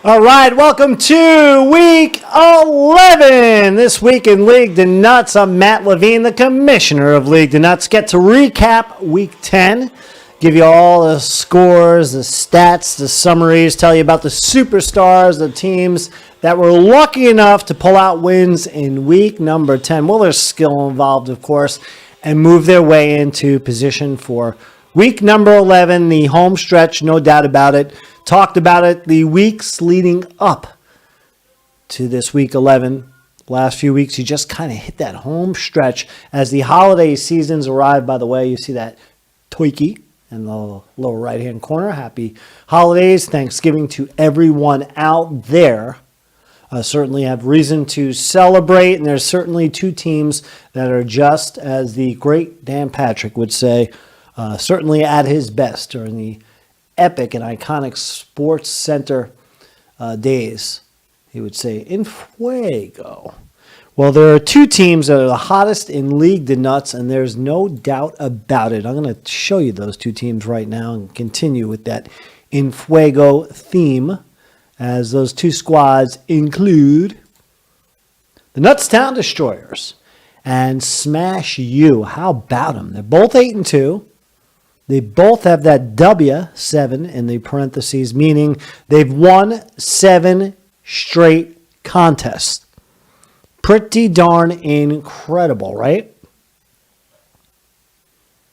All right, welcome to Week 11. This week in League De Nutz, I'm Matt Levine, the commissioner of League De Nutz. Get to recap Week 10, give you all the scores, the stats, the summaries, tell you about the superstars, the teams that were lucky enough to pull out wins in week number 10. Well, there's skill involved, of course, and move their way into position for week number 11, the home stretch, no doubt about it. Talked about it the weeks leading up to this week 11. Last few weeks, you just kind of hit that home stretch as the holiday seasons arrive. By the way, you see that Toiki in the lower right-hand corner. Happy holidays, Thanksgiving to everyone out there. Certainly have reason to celebrate, and there's certainly two teams that are just, as the great Dan Patrick would say, certainly at his best during the epic and iconic sports center days. He would say, in fuego. Well, there are two teams that are the hottest in League De Nutz, and there's no doubt about it. I'm going to show you those two teams right now and continue with that in fuego theme, as those two squads include the Nutztown Destroyers and Smash U. How about them? They're both 8-2. They both have that W7 in the parentheses, meaning they've won 7 straight contests. Pretty darn incredible, right?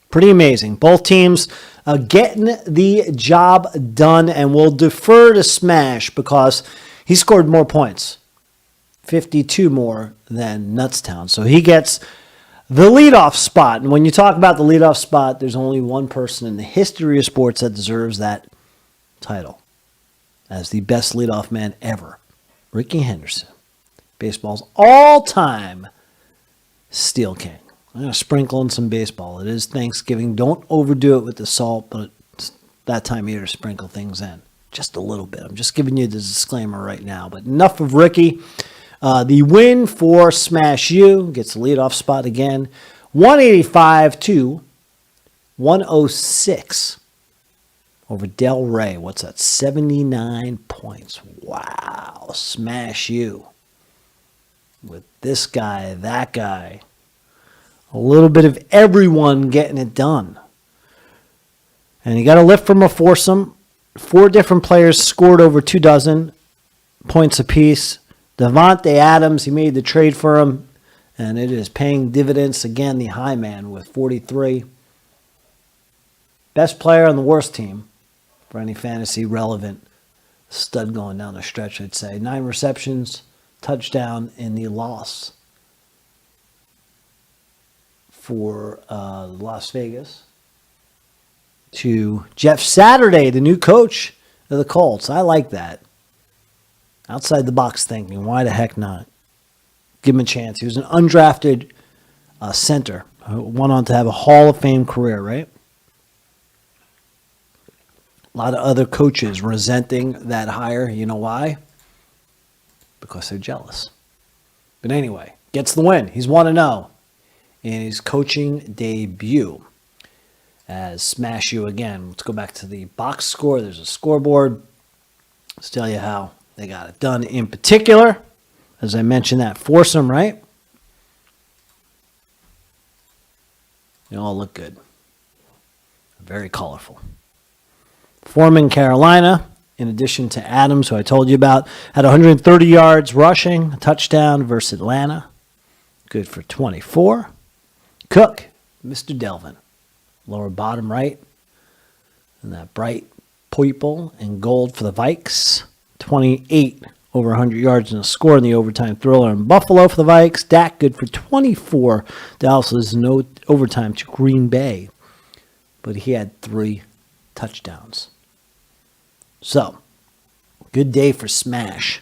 Pretty amazing. Both teams getting the job done, and we'll defer to Smash because he scored more points, 52 more than Nutztown. So he gets the leadoff spot. And when you talk about the leadoff spot, there's only one person in the history of sports that deserves that title as the best leadoff man ever. Rickey Henderson, baseball's all-time Steel King. I'm going to sprinkle in some baseball. It is Thanksgiving. Don't overdo it with the salt, but it's that time of year to sprinkle things in. Just a little bit. I'm just giving you the disclaimer right now. But enough of Rickey. The win for Smash U gets the leadoff spot again, 185 to 106 over Del Rey. What's that? 79 points. Wow, Smash U with this guy, that guy, a little bit of everyone getting it done. And you got a lift from a foursome. 4 different players scored over 24 points apiece. Devontae Adams, he made the trade for him, and it is paying dividends again. The high man with 43. Best player on the worst team for any fantasy relevant stud going down the stretch, I'd say. 9 receptions, touchdown in the loss for Las Vegas to Jeff Saturday, the new coach of the Colts. I like that. Outside the box thinking. Why the heck not? Give him a chance. He was an undrafted center who went on to have a Hall of Fame career, right? A lot of other coaches resenting that hire. You know why? Because they're jealous. But anyway, gets the win. He's 1-0 in his coaching debut as Smash U again. Let's go back to the box score. There's a scoreboard. Let's tell you how they got it done. In particular, as I mentioned, that foursome, right? They all look good. Very colorful. Foreman, Carolina, in addition to Adams, who I told you about, had 130 yards rushing, a touchdown versus Atlanta. Good for 24. Cook, Mr. Delvin, lower bottom right. And that bright purple and gold for the Vikes. 28 over 100 yards and a score in the overtime thriller in Buffalo for the Vikes. Dak good for 24. Dallas was no overtime to Green Bay, but he had 3 touchdowns. So, good day for Smash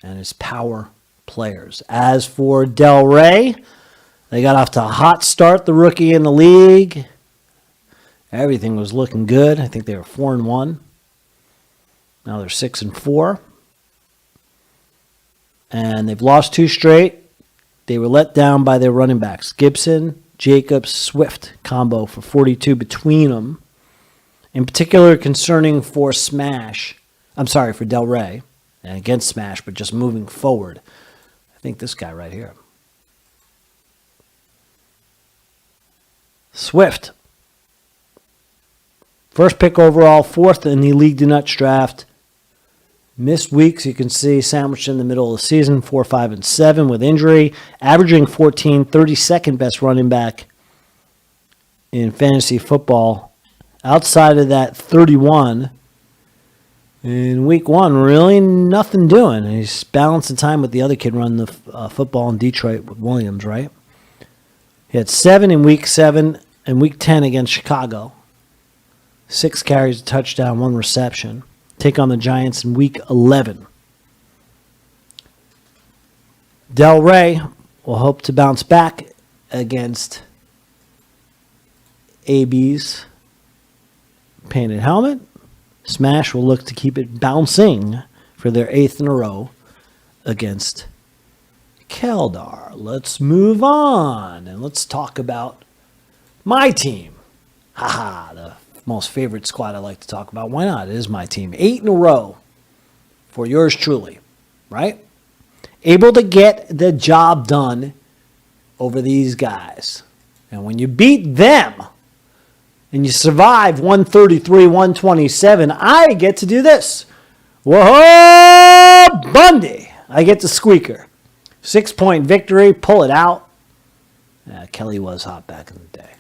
and his power players. As for Del Rey, they got off to a hot start, the rookie in the league. Everything was looking good. I think they were 4-1. Now they're 6-4. And they've lost 2 straight. They were let down by their running backs. Gibson, Jacobs, Swift combo for 42 between them. In particular, concerning for Smash, I'm sorry, for Del Rey, and against Smash, but just moving forward. I think this guy right here. Swift. First pick overall, fourth in the League De Nutz draft. Missed weeks, you can see, sandwiched in the middle of the season, 4, 5, and 7 with injury. Averaging 14, 32nd best running back in fantasy football. Outside of that, 31. In week 1, really nothing doing. He's balancing time with the other kid running the football in Detroit with Williams, right? He had 7 in week 7 and week 10 against Chicago. 6 carries, a touchdown, 1 reception. Take on the Giants in week 11. Del Rey will hope to bounce back against AB's painted helmet. Smash will look to keep it bouncing for their 8th in a row against Keldar. Let's move on and let's talk about my team. The most favorite squad I like to talk about. Why not? It is my team. 8 in a row for yours truly, right? Able to get the job done over these guys. And when you beat them and you survive 133, 127, I get to do this. Whoa, Bundy. I get the squeaker. 6-point victory. Pull it out. Kelly was hot back in the day.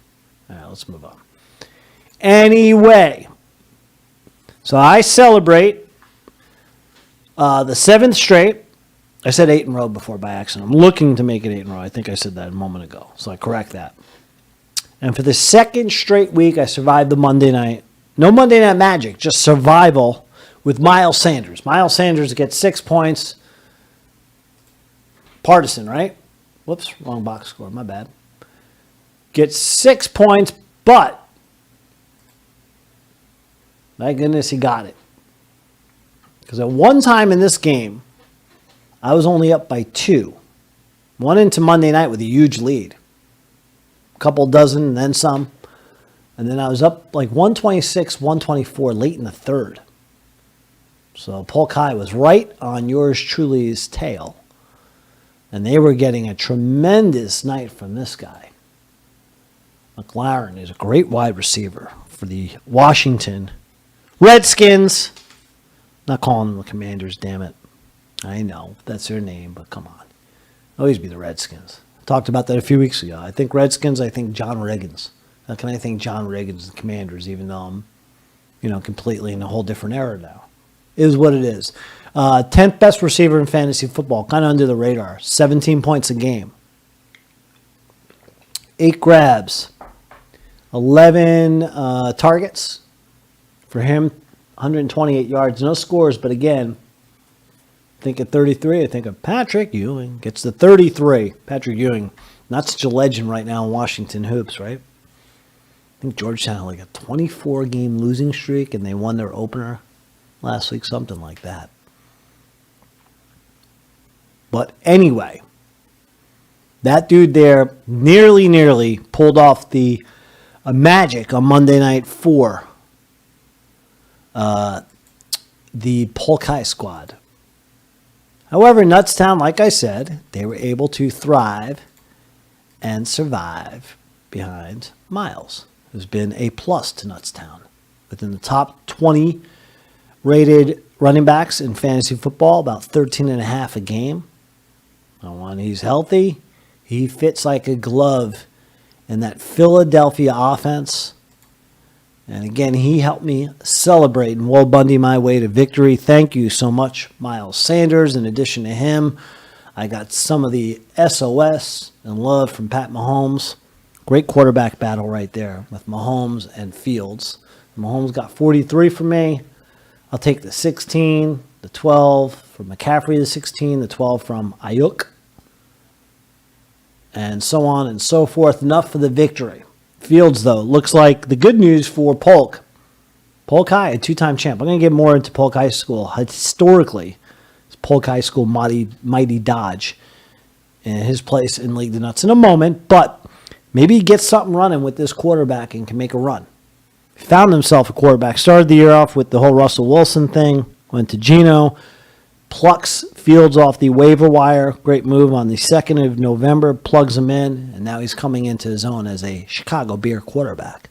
All right, let's move on. Anyway, so I celebrate the 7th straight. I said 8 in a row before by accident. I'm looking to make it 8 in a row. I think I said that a moment ago, so I correct that. And for the 2nd straight week, I survived the Monday night. No Monday Night Magic, just survival with Miles Sanders. Miles Sanders gets 6 points. Partisan, right? Whoops, wrong box score. My bad. Gets 6 points, but thank goodness he got it. Because at one time in this game, I was only up by 2. One into Monday night with a huge lead. A couple dozen and then some. And then I was up like 126, 124 late in the 3rd. So Polk High was right on yours truly's tail. And they were getting a tremendous night from this guy. McLaren is a great wide receiver for the Washington Redskins. Not calling them the Commanders, damn it. I know, that's their name, but come on. Always be the Redskins. Talked about that a few weeks ago. I think Redskins, I think John Riggins. How can I think John Riggins and Commanders, even though I'm, completely in a whole different era now? It is what it is. 10th best receiver in fantasy football, kind of under the radar. 17 points a game. 8 grabs. 11 targets for him. 128 yards. No scores, but again, think of 33. I think of Patrick Ewing. Gets the 33. Patrick Ewing, not such a legend right now in Washington hoops, right? I think Georgetown had like a 24-game losing streak, and they won their opener last week, something like that. But anyway, that dude there nearly pulled off the magic on Monday night for the Polk High squad. However, Nutztown, like I said, they were able to thrive and survive behind Miles, who's been a plus to Nutztown. Within the top 20 rated running backs in fantasy football, about 13.5 a game. And when he's healthy, he fits like a glove in that Philadelphia offense. And again, he helped me celebrate and Will Bundy my way to victory. Thank you so much, Miles Sanders. In addition to him, I got some of the SOS and love from Pat Mahomes. Great quarterback battle right there with Mahomes and Fields. Mahomes got 43 for me. I'll take the 16, the 12 from McCaffrey, the 16, the 12 from Ayuk, and so on and so forth. Enough for the victory. Fields, though, looks like the good news for Polk. Polk High, a 2-time champ. I'm going to get more into Polk High School. Historically, it's Polk High School Mighty Dodge and his place in League De Nutz in a moment, but maybe he gets something running with this quarterback and can make a run. He found himself a quarterback. Started the year off with the whole Russell Wilson thing. Went to Geno. Plucks Fields off the waiver wire. Great move on the 2nd of November. Plugs him in, and now he's coming into his own as a Chicago Bear quarterback.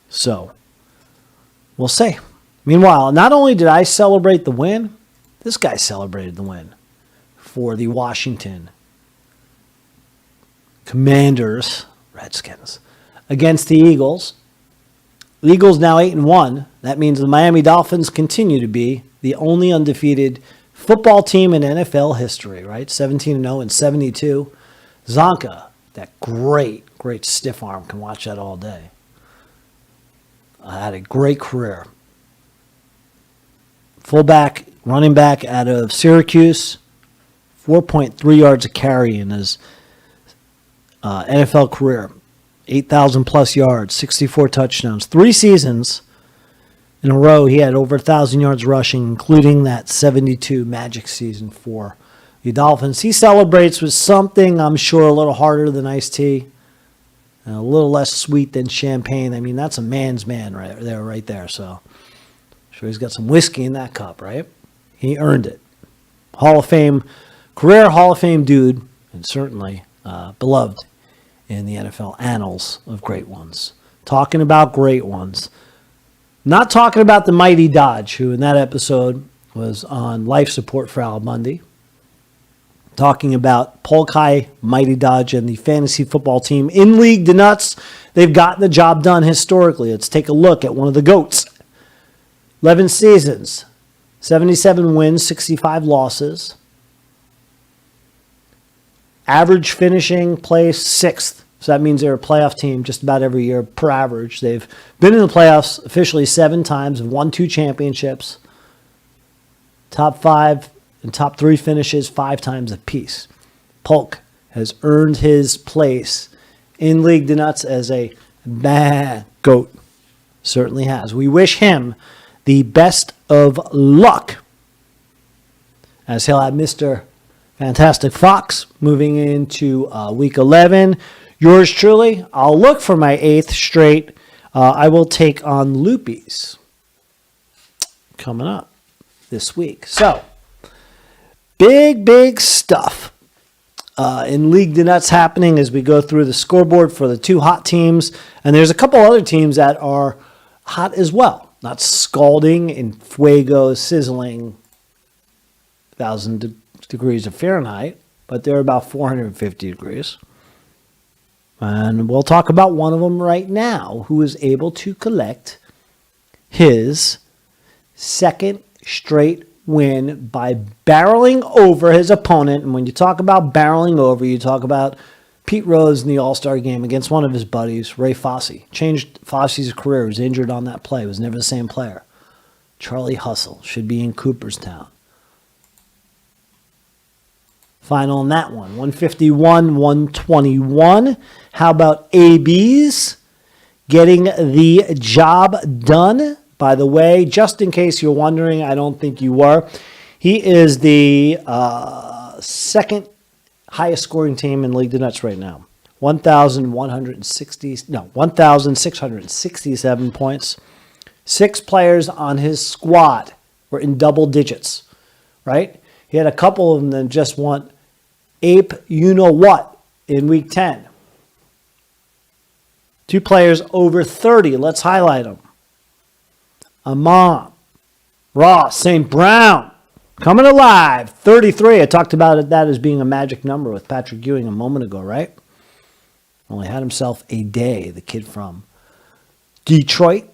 So, we'll see. Meanwhile, not only did I celebrate the win, this guy celebrated the win for the Washington Commanders, Redskins, against the Eagles. The Eagles now 8-1. That means the Miami Dolphins continue to be the only undefeated football team in NFL history, right? 17-0 and 72. Zonka, that great stiff arm, can watch that all day. Had a great career. Fullback, running back out of Syracuse, 4.3 yards a carry in his NFL career. 8,000 plus yards, 64 touchdowns. 3 seasons in a row, he had over 1,000 yards rushing, including that 72 magic season for the Dolphins. He celebrates with something, I'm sure, a little harder than iced tea, and a little less sweet than champagne. I mean, that's a man's man right there. So, I'm sure he's got some whiskey in that cup, right? He earned it. Hall of Fame, career Hall of Fame dude, and certainly beloved in the NFL annals of great ones. Talking about great ones. Not talking about the mighty Dodge, who in that episode was on life support for Al Bundy. Talking about Polk High, Mighty Dodge, and the fantasy football team in League De Nutz. They've gotten the job done historically. Let's take a look at one of the GOATs. 11 seasons, 77 wins, 65 losses. Average finishing place 6th. So that means they're a playoff team just about every year per average. They've been in the playoffs officially 7 times, have won 2 championships. Top 5 and top 3 finishes 5 times apiece. Polk has earned his place in League De Nutz as a GOAT. Certainly has. We wish him the best of luck, as he'll have Mr. Fantastic Fox moving into Week 11. Yours truly, I'll look for my 8th straight. I will take on Loopies coming up this week. So, big stuff in League De Nutz happening as we go through the scoreboard for the 2 hot teams. And there's a couple other teams that are hot as well. Not scalding in fuego, sizzling 1,000 degrees of Fahrenheit, but they're about 450 degrees. And we'll talk about one of them right now, who is able to collect his 2nd straight win by barreling over his opponent. And when you talk about barreling over, you talk about Pete Rose in the All-Star game against one of his buddies, Ray Fosse. Changed Fosse's career. He was injured on that play. Was never the same player. Charlie Hustle should be in Cooperstown. Final in that one, 151-121. How about ABs getting the job done? By the way, just in case you're wondering, I don't think you were, he is the 2nd highest scoring team in League De Nutz right now. 1,667 points. 6 players on his squad were in double digits, right? He had a couple of them that just want ape you-know-what in Week 10. 2 players over 30. Let's highlight them. Amon, Ross, St. Brown, coming alive. 33. I talked about that as being a magic number with Patrick Ewing a moment ago, right? Only had himself a day, the kid from Detroit.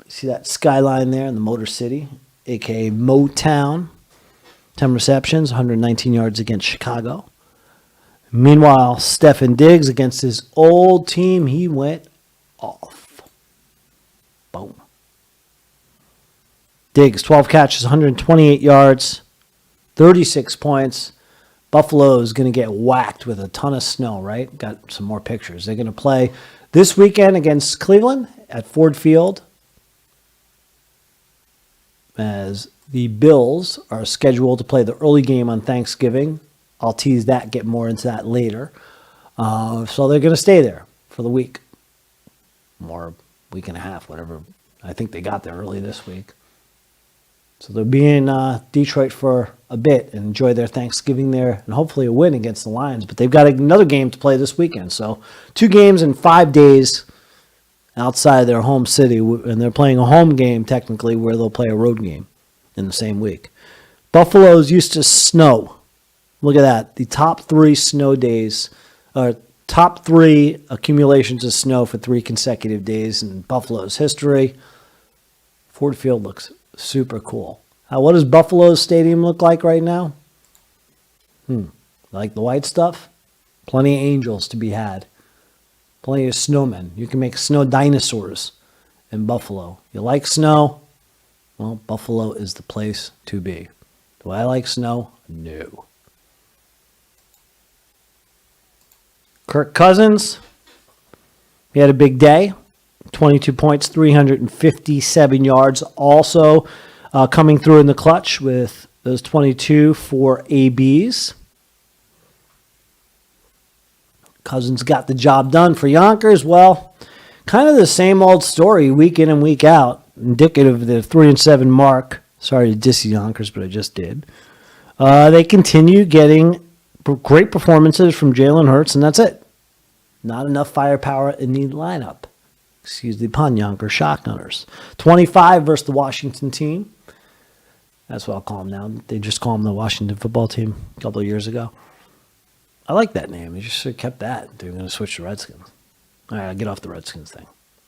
See that skyline there in the Motor City, a.k.a. Motown. 10 receptions, 119 yards against Chicago. Meanwhile, Stefan Diggs against his old team, he went off. Boom. Diggs, 12 catches, 128 yards, 36 points. Buffalo's going to get whacked with a ton of snow, right? Got some more pictures. They're going to play this weekend against Cleveland at Ford Field, as the Bills are scheduled to play the early game on Thanksgiving. I'll tease that, get more into that later. So they're going to stay there for the week. Or week and a half, whatever. I think they got there early this week. So they'll be in Detroit for a bit and enjoy their Thanksgiving there and hopefully a win against the Lions. But they've got another game to play this weekend. So 2 games in 5 days outside their home city. And they're playing a home game technically where they'll play a road game in the same week. Buffalo's used to snow. Look at that. The top 3 snow days, or top 3 accumulations of snow for 3 consecutive days in Buffalo's history. Ford Field looks super cool. What does Buffalo's stadium look like right now? Like the white stuff? Plenty of angels to be had. Plenty of snowmen. You can make snow dinosaurs in Buffalo. You like snow? Well, Buffalo is the place to be. Do I like snow? No. Kirk Cousins, he had a big day. 22 points, 357 yards. Also coming through in the clutch with those 22 for ABs. Cousins got the job done for Yonkers. Well, kind of the same old story week in and week out. Indicative of the 3-7 mark. Sorry to diss Yonkers, but I just did. They continue getting great performances from Jalen Hurts, and that's it. Not enough firepower in the lineup. Excuse the pun, Yonkers Shotgunners. 25 versus the Washington team. That's what I'll call them now. They just call them the Washington football team a couple of years ago. I like that name. They just should have kept that. They're going to switch to Redskins. All right, I'll get off the Redskins thing.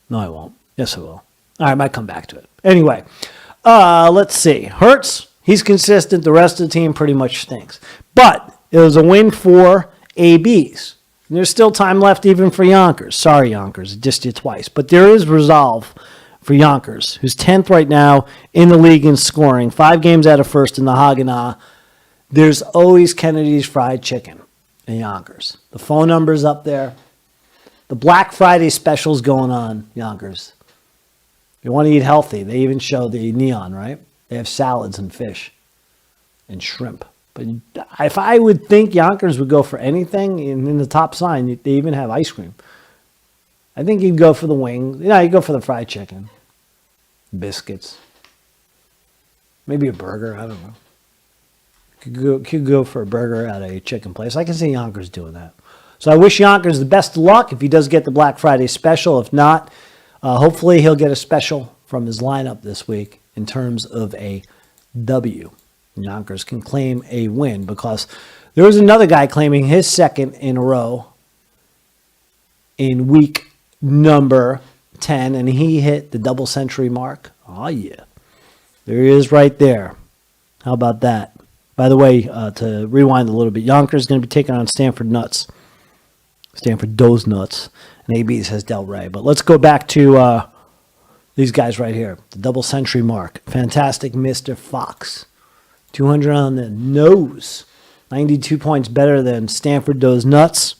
No, I won't. Yes, I will. All right, I might come back to it. Anyway, let's see. Hurts, he's consistent. The rest of the team pretty much stinks. But it was a win for ABs. And there's still time left even for Yonkers. Sorry, Yonkers. I dissed you twice. But there is resolve for Yonkers, who's 10th right now in the league in scoring. 5 games out of first in the Haganah. There's always Kennedy's Fried Chicken in Yonkers. The phone number's up there. The Black Friday special's going on, Yonkers. If you want to eat healthy, they even show the neon, right? They have salads and fish and shrimp. But if I would think Yonkers would go for anything, in the top sign, they even have ice cream. I think you'd go for the wings. You'd go for the fried chicken. Biscuits. Maybe a burger. I don't know. Could go for a burger at a chicken place. I can see Yonkers doing that. So I wish Yonkers the best of luck if he does get the Black Friday special. If not, hopefully he'll get a special from his lineup this week in terms of a W. Yonkers can claim a win because there was another guy claiming his second in a row in week number 10, and he hit the double century mark. Oh, yeah. There he is right there. How about that? By the way, to rewind a little bit, Yonkers is going to be taking on Stanford Nuts. Stanford Does Nuts. And AB's has Del Rey. But let's go back to these guys right here. The double century mark. Fantastic Mr. Fox. 200 on the nose. 92 points better than Stanford Does Nuts.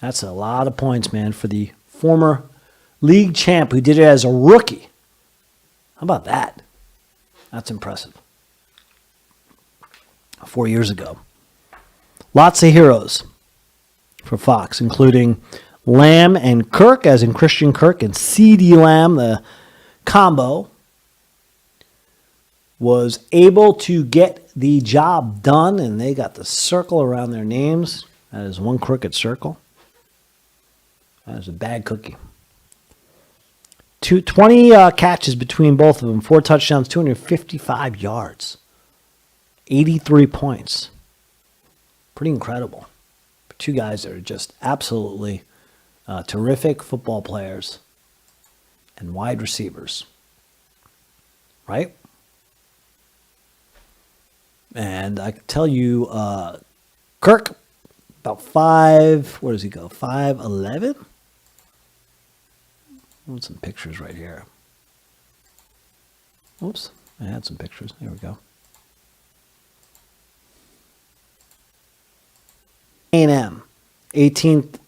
That's a lot of points, man, for the former league champ who did it as a rookie. How about that? That's impressive. 4 years ago. Lots of heroes for Fox, including Lamb and Kirk, as in Christian Kirk, and C.D. Lamb, the combo, was able to get the job done, and they got the circle around their names. That is one crooked circle. That is a bad cookie. 20 catches between both of them, 4 touchdowns, 255 yards, 83 points. Pretty incredible. For 2 guys that are just absolutely terrific football players and wide receivers. Right? And I can tell you, Kirk, about 5, where does he go? 5'11"? I want some pictures right here. Oops, I had some pictures. There we go. A&M, 18th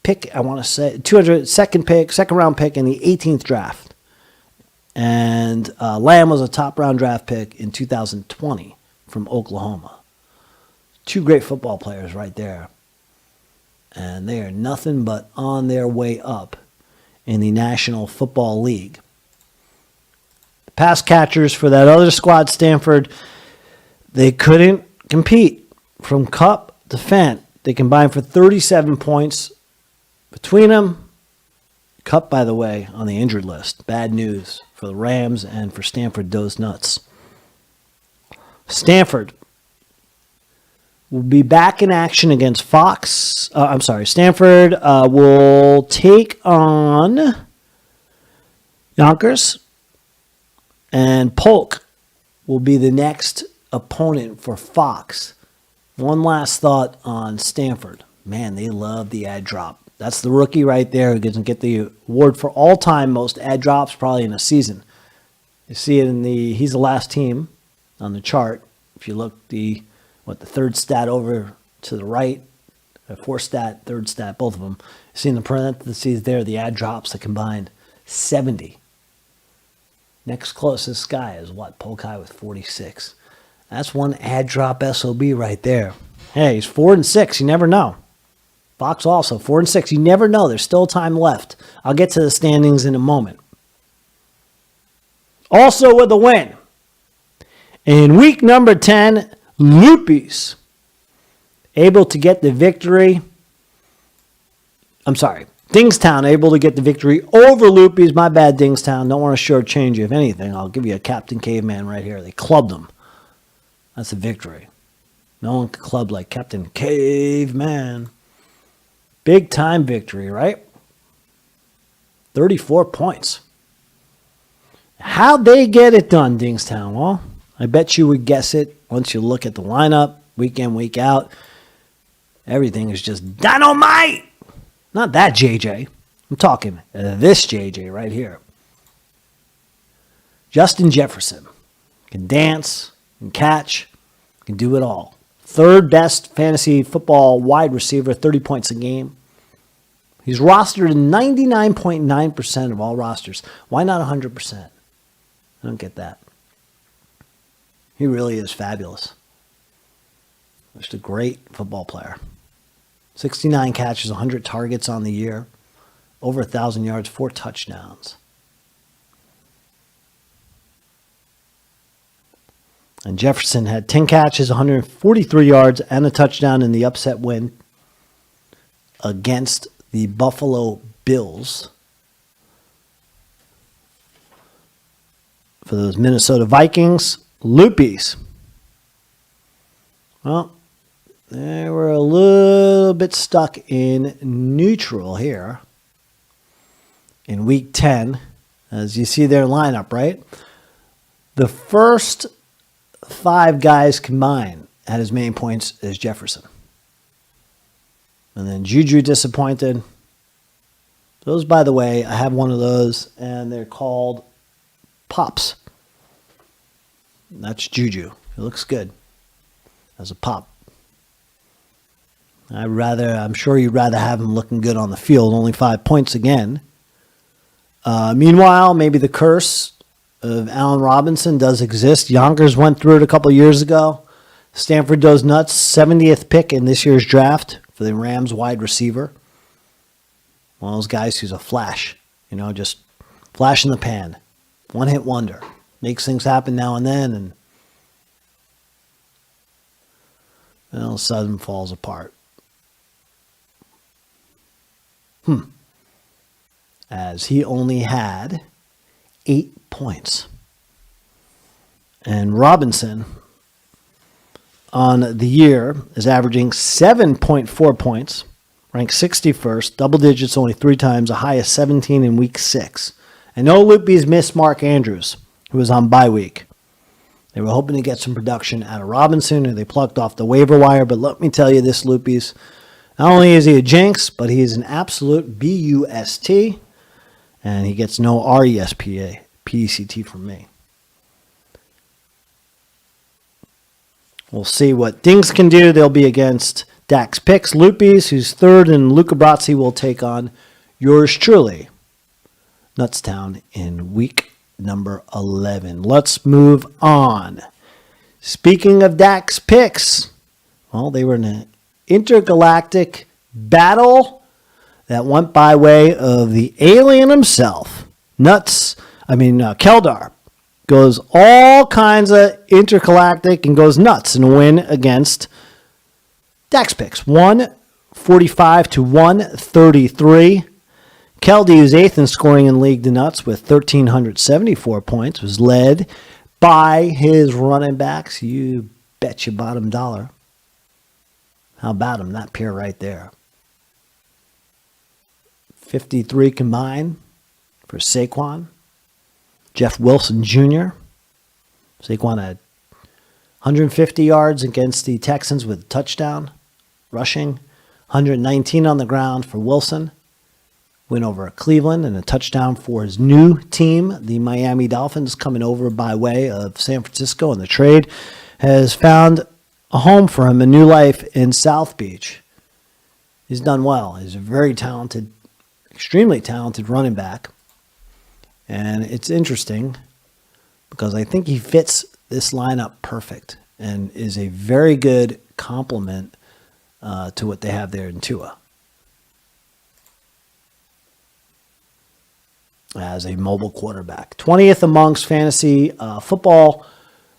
pick, I want to say, 200 second round pick in the 18th draft. And Lamb was a top round draft pick in 2020 from Oklahoma. 2 great football players right there. And they are nothing but on their way up in the National Football League. The pass catchers for that other squad, Stanford, they couldn't compete from Cup to Fent. They combined for 37 points between them. Cup, by the way, on the injured list. Bad news for the Rams and for Stanford De Nutz. Stanford will be back in action against Fox. Stanford will take on Yonkers. And Polk will be the next opponent for Fox. One last thought on Stanford. Man, they love the ad drop. That's the rookie right there who doesn't get the award for all-time most ad drops probably in a season. You see it he's the last team on the chart. If you look the third stat over to the right, fourth stat, third stat, both of them. You see in the parentheses there, the ad drops that combined 70. Next closest guy is Polk High with 46. That's one ad drop SOB right there. Hey, he's 4-6. You never know. Fox also 4-6. You never know. There's still time left. I'll get to the standings in a moment. Also with a win. In week number 10, Loopies able to get the victory. Dingstown able to get the victory over Loopies. My bad, Dingstown. Don't want to shortchange you. If anything, I'll give you a Captain Caveman right here. They clubbed them. That's a victory. No one can club like Captain Caveman. Big time victory, right? 34 points. How'd they get it done, Dingstown? Well, I bet you would guess it once you look at the lineup, week in, week out. Everything is just dynamite. Not that JJ. I'm talking this JJ right here. Justin Jefferson can dance, can catch, can do it all. Third best fantasy football wide receiver, 30 points a game. He's rostered in 99.9% of all rosters. Why not 100%? I don't get that. He really is fabulous. Just a great football player. 69 catches, 100 targets on the year. Over 1,000 yards, 4 touchdowns. And Jefferson had 10 catches, 143 yards, and a touchdown in the upset win against the Buffalo Bills. For those Minnesota Vikings, Loopies. Well, they were a little bit stuck in neutral here in week 10. As you see their lineup, right? The first 5 guys combined had as many points as Jefferson. And then Juju disappointed. Those, by the way, I have one of those, and they're called Pops. That's Juju. It looks good as a pop. I'm sure you'd rather have him looking good on the field. Only 5 points again. Meanwhile, maybe the curse of Allen Robinson does exist. Yonkers went through it a couple years ago. Stanford De Nutz, 70th pick in this year's draft for the Rams wide receiver. One of those guys who's a flash, just flash in the pan. One-hit wonder. Makes things happen now and then, and then all of a sudden falls apart. As he only had 8 points. And Robinson on the year is averaging 7.4 points, ranked 61st, double digits only 3 times, a high of 17 in week 6. And no Loopies missed Mark Andrews, who was on bye week. They were hoping to get some production out of Robinson, who they plucked off the waiver wire. But let me tell you this, Loopies, not only is he a jinx, but he is an absolute BUST. And he gets no RESPA, PECT from me. We'll see what Dings can do. They'll be against Dax Picks, Loopies, who's third, and Luca Brazzi will take on yours truly, Nutztown, in week number 11. Let's move on. Speaking of Dax Picks, well, they were in an intergalactic battle that went by way of the alien himself, Keldar, goes all kinds of intergalactic and goes nuts in a win against Dax Picks. 145 to 133. Keldy, who's 8th in scoring in League De Nutz with 1,374 points, was led by his running backs. You bet your bottom dollar. How about him? That pair right there. 53 combined for Saquon. Jeff Wilson Jr. Saquon had 150 yards against the Texans with a touchdown, rushing. 119 on the ground for Wilson. Win over Cleveland and a touchdown for his new team, the Miami Dolphins, coming over by way of San Francisco. And the trade has found a home for him, a new life in South Beach. He's done well. He's a very talented, extremely talented running back. And it's interesting because I think he fits this lineup perfect and is a very good complement to what they have there in Tua as a mobile quarterback. 20th amongst fantasy football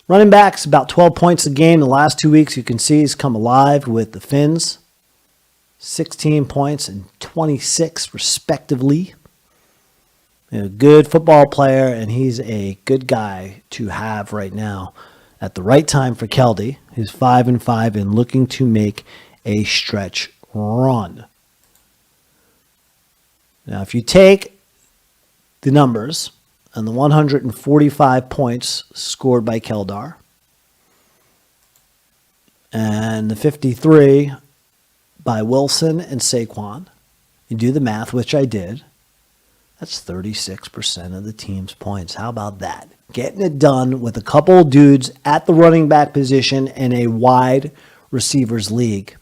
running backs, about 12 points a game. The last 2 weeks, you can see he's come alive with the Finns. 16 points and 26 respectively. A good football player, and he's a good guy to have right now at the right time for Keldy, who's 5-5 and looking to make a stretch run. Now, if you take the numbers and the 145 points scored by Keldar and the 53 by Wilson and Saquon, you do the math, which I did. That's 36% of the team's points. How about that? Getting it done with a couple dudes at the running back position in a wide receivers league.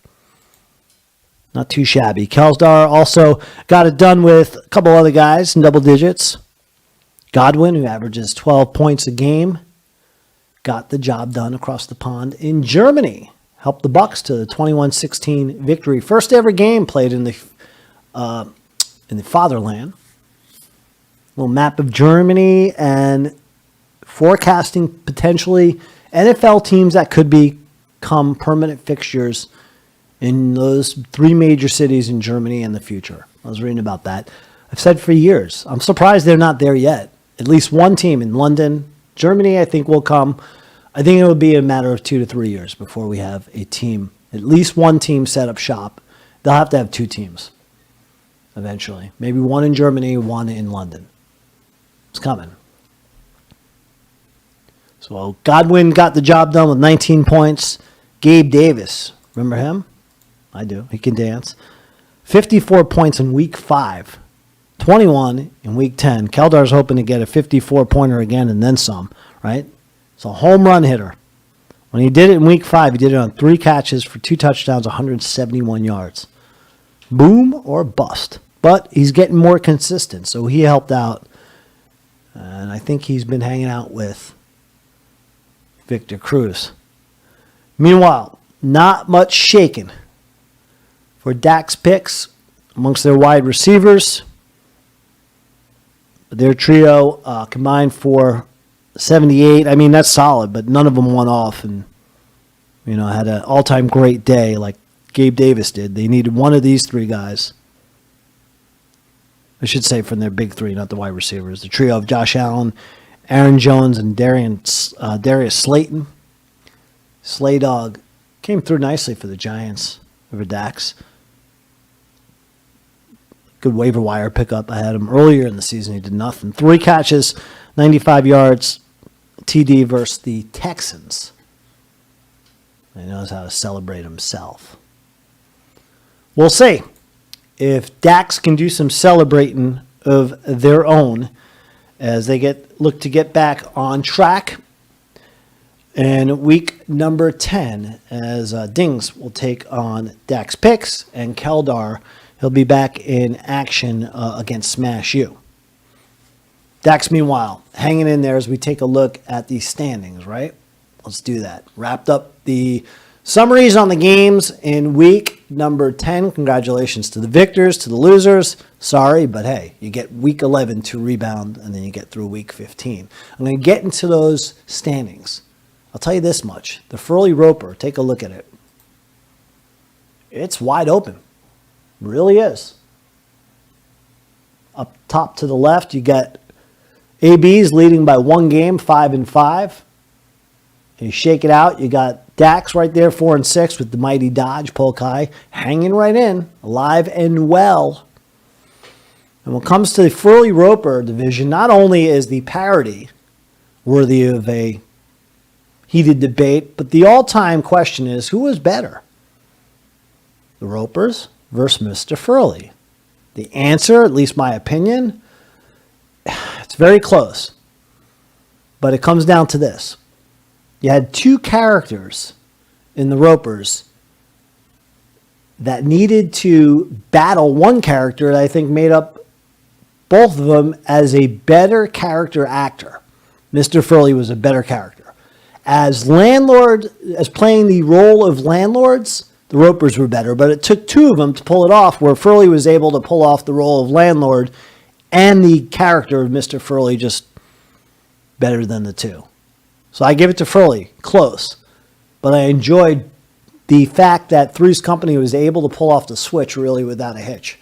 Not too shabby. Keldar also got it done with a couple other guys in double digits. Godwin, who averages 12 points a game, got the job done across the pond in Germany. Helped the Bucks to the 21-16 victory. First ever game played in the fatherland. Little map of Germany and forecasting potentially NFL teams that could become permanent fixtures in those 3 major cities in Germany in the future. I was reading about that. I've said for years, I'm surprised they're not there yet. At least one team in London. Germany, I think, will come. I think it will be a matter of 2 to 3 years before we have a team, at least one team set up shop. They'll have to have 2 teams eventually. Maybe one in Germany, one in London. It's coming. So Godwin got the job done with 19 points. Gabe Davis, remember him? I do. He can dance. 54 points in week 5. 21 in week 10. Keldar's hoping to get a 54-pointer again and then some, right? It's a home run hitter. When he did it in week 5, he did it on 3 catches for 2 touchdowns, 171 yards. Boom or bust. But he's getting more consistent, so he helped out. And I think he's been hanging out with Victor Cruz. Meanwhile, not much shaking for Dax Picks amongst their wide receivers. Their trio combined for 78. I mean, that's solid, but none of them went off and, had an all-time great day like Gabe Davis did. They needed one of these 3 guys. I should say from their big 3, not the wide receivers. The trio of Josh Allen, Aaron Jones, and Darius Slayton. Slay Dog came through nicely for the Giants over Dax. Good waiver wire pickup. I had him earlier in the season. He did nothing. 3 catches, 95 yards, TD versus the Texans. He knows how to celebrate himself. We'll see if Dax can do some celebrating of their own as they look to get back on track. And week number 10, as Dings will take on Dax Picks, and Keldar, he'll be back in action against Smash U. Dax, meanwhile, hanging in there as we take a look at the standings, right? Let's do that. Wrapped up the summaries on the games in week number 10. Congratulations to the victors, to the losers. Sorry, but hey, you get week 11 to rebound, and then you get through week 15. I'm going to get into those standings. I'll tell you this much. The Furley Roper, take a look at it. It's wide open. It really is. Up top to the left, you got AB's leading by 1 game, 5-5. And you shake it out, you got Dax right there, 4-6, with the mighty Dodge Polkai hanging right in, alive and well. And when it comes to the Furley Roper division, not only is the parity worthy of a heated debate, but the all-time question is, who is better? The Ropers versus Mr. Furley. The answer, at least my opinion, it's very close. But it comes down to this. You had 2 characters in the Ropers that needed to battle one character that I think made up both of them as a better character actor. Mr. Furley was a better character. As playing the role of landlords, the Ropers were better, but it took 2 of them to pull it off, where Furley was able to pull off the role of landlord and the character of Mr. Furley just better than the 2. So I give it to Furley, close. But I enjoyed the fact that Three's Company was able to pull off the switch really without a hitch.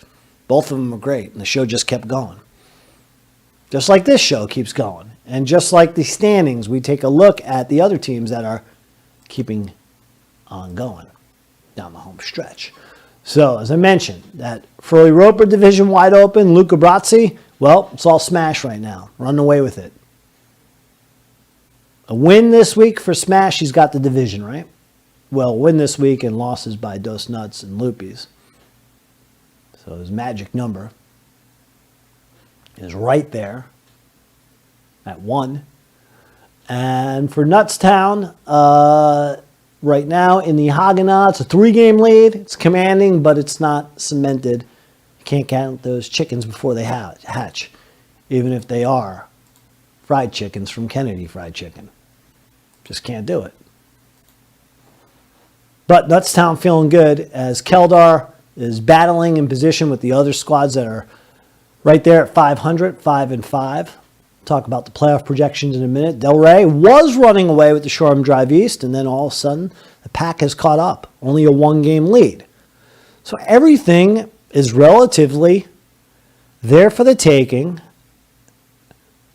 Both of them were great, and the show just kept going. Just like this show keeps going. And just like the standings, we take a look at the other teams that are keeping on going down the home stretch. So, as I mentioned, that Furley Roper division wide open, Luca Brazzi, well, it's all Smash right now. Run away with it. A win this week for Smash, he's got the division, right? Well, win this week and losses by Dos Nuts and Loopies. So his magic number is right there at 1. And for Nuttstown, right now in the Haganah, it's a 3-game lead. It's commanding, but it's not cemented. You can't count those chickens before they hatch, even if they are fried chickens from Kennedy Fried Chicken. Just can't do it. But Nuttstown feeling good as Keldar is battling in position with the other squads that are right there at 500, 5-5. Talk about the playoff projections in a minute. Del Rey was running away with the Shoreham Drive East, and then all of a sudden, the pack has caught up. Only a 1-game lead. So everything is relatively there for the taking.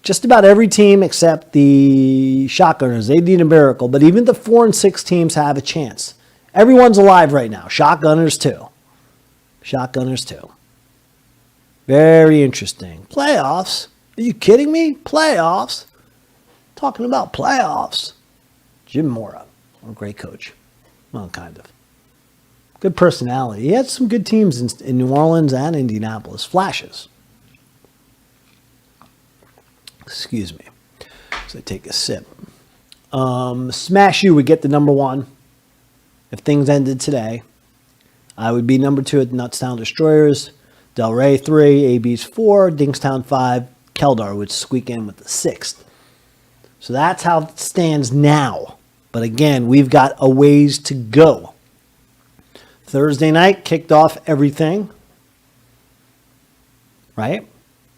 Just about every team except the Shotgunners. They need a miracle, but even the 4-6 teams have a chance. Everyone's alive right now. Shotgunners too. Shotgunners too. Very interesting. Playoffs? Are you kidding me? Playoffs? Talking about playoffs. Jim Mora, a great coach. Well, kind of. Good personality. He had some good teams in New Orleans and Indianapolis. Flashes. Excuse me. So I take a sip. Smash U would get the number 1. If things ended today, I would be number 2 at the Nuttstown Destroyers. Del Rey 3, AB's 4, Dingstown 5. Keldar would squeak in with the 6th. So that's how it stands now. But again, we've got a ways to go. Thursday night kicked off everything. Right?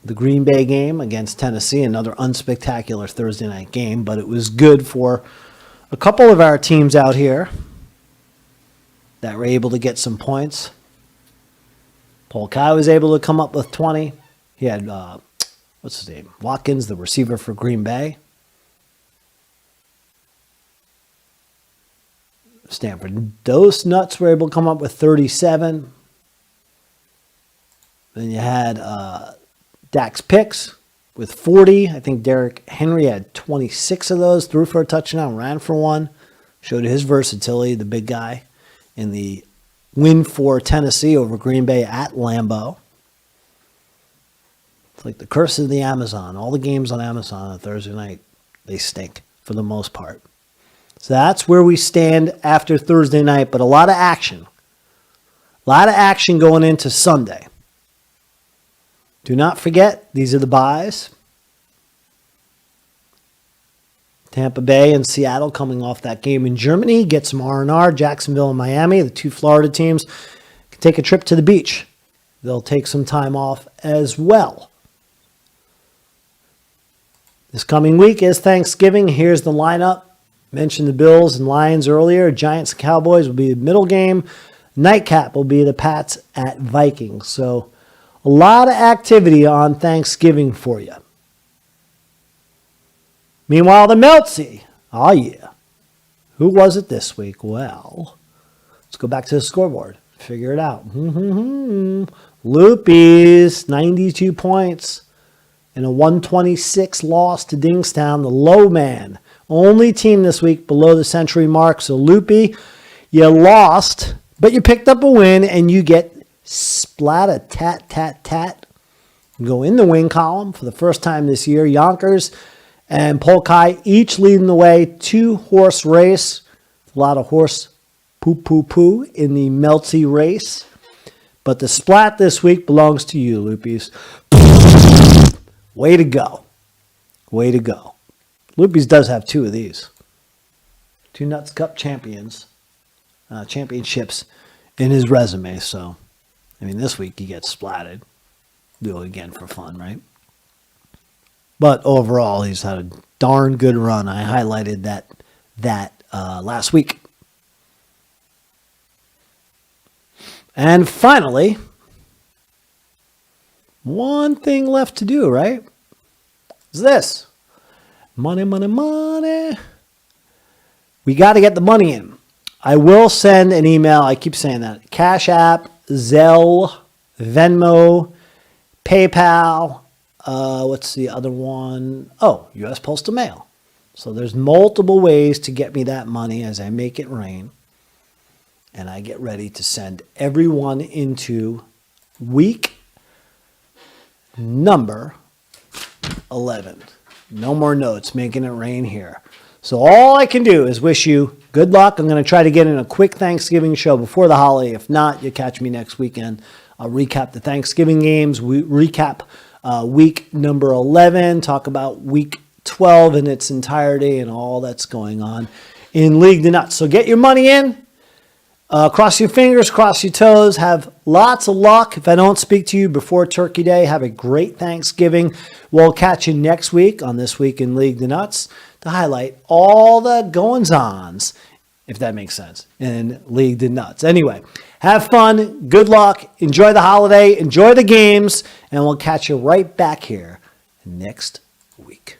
The Green Bay game against Tennessee, another unspectacular Thursday night game, but it was good for a couple of our teams out here that were able to get some points. Paul Kai was able to come up with 20. He had, what's his name? Watkins, the receiver for Green Bay. Stanford Dos Nuts were able to come up with 37. Then you had Dax Picks with 40. I think Derrick Henry had 26 of those, threw for a touchdown, ran for 1. Showed his versatility, the big guy, in the win for Tennessee over Green Bay at Lambeau. It's like the curse of the Amazon. All the games on Amazon on Thursday night, they stink for the most part. So that's where we stand after Thursday night, but a lot of action. A lot of action going into Sunday. Do not forget, these are the buys. Tampa Bay and Seattle coming off that game in Germany. Get some R&R. Jacksonville and Miami, the 2 Florida teams. take a trip to the beach. They'll take some time off as well. This coming week is Thanksgiving. Here's the lineup. Mentioned the Bills and Lions earlier. Giants and Cowboys will be the middle game. Nightcap will be the Pats at Vikings. So a lot of activity on Thanksgiving for you. Meanwhile, the Meltzy. Oh, yeah. Who was it this week? Well, let's go back to the scoreboard. Figure it out. Loopies, 92 points. In a 126 loss to Dingstown, the low man. Only team this week below the century mark. So, Loopy, you lost, but you picked up a win, and you get splat-a-tat-tat-tat. Go in the win column for the first time this year. Yonkers and Polkai each leading the way. 2-horse race. A lot of horse poo-poo-poo in the Meltzy race. But the splat this week belongs to you, Loopies. Way to go. Way to go. Loopies does have 2 of these. 2 Nuts Cup championships in his resume. So, I mean, this week he gets splatted. Do it again for fun, right? But overall, he's had a darn good run. I highlighted that last week. And finally, one thing left to do, right? Is this. Money, money, money. We got to get the money in. I will send an email. I keep saying that. Cash App, Zelle, Venmo, PayPal. What's the other one? Oh, U.S. Postal Mail. So there's multiple ways to get me that money as I make it rain. And I get ready to send everyone into week number 11. No more notes, making it rain here. So all I can do is wish you good luck. I'm going to try to get in a quick Thanksgiving show before the holiday. If not, you'll catch me next weekend. I'll recap the Thanksgiving games, recap week number 11, talk about week 12 in its entirety and all that's going on in League De Nutz. So get your money in. Cross your fingers, cross your toes. Have lots of luck. If I don't speak to you before Turkey Day, have a great Thanksgiving. We'll catch you next week on This Week in League De Nutz to highlight all the goings-ons, if that makes sense, in League De Nutz. Anyway, have fun. Good luck. Enjoy the holiday. Enjoy the games. And we'll catch you right back here next week.